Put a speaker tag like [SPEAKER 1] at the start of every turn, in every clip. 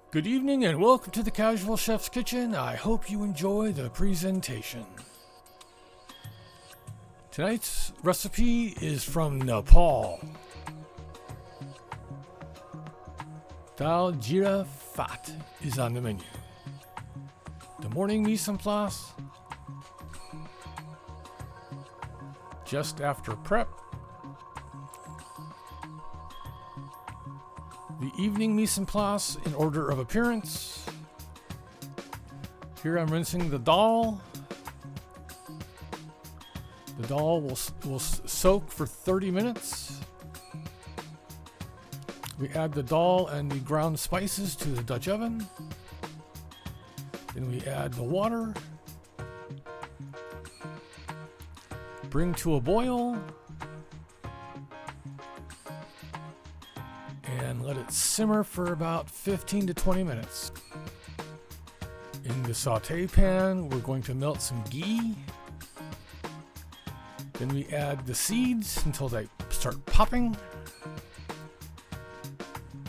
[SPEAKER 1] Good evening and welcome to the Casual Chef's Kitchen. I hope you enjoy the presentation. Tonight's recipe is from Nepal. Dal Jeera Bhat is on the menu. The morning mise en place, just after prep. The evening mise en place in order of appearance. Here I'm rinsing the dal. The dal will soak for 30 minutes. We add the dal and the ground spices to the Dutch oven. Then we add the water. Bring to a boil. And let it simmer for about 15 to 20 minutes. In the saute pan, we're going to melt some ghee. Then we add the seeds until they start popping.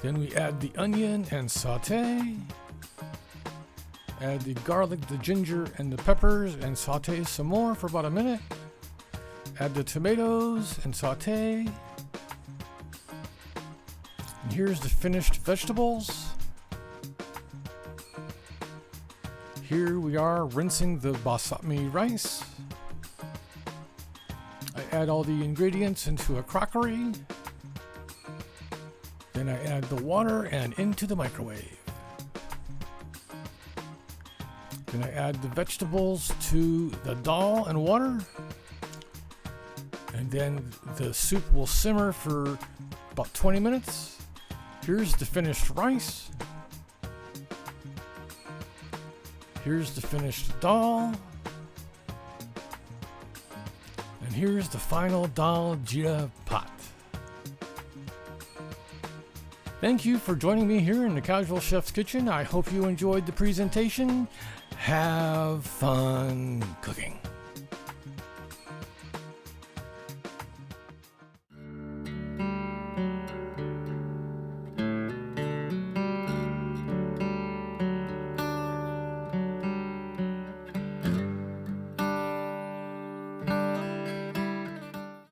[SPEAKER 1] Then we add the onion and saute. Add the garlic, the ginger, and the peppers and saute some more for about a minute. Add the tomatoes and saute. And here's the finished vegetables. Here we are rinsing the basmati rice. I add all the ingredients into a crockery. Then I add the water and into the microwave. Then I add the vegetables to the dal and water. And then the soup will simmer for about 20 minutes. Here's the finished rice. Here's the finished dal. And here's the final Dal Jeera Bhat. Thank you for joining me here in the Casual Chef's Kitchen. I hope you enjoyed the presentation. Have fun cooking.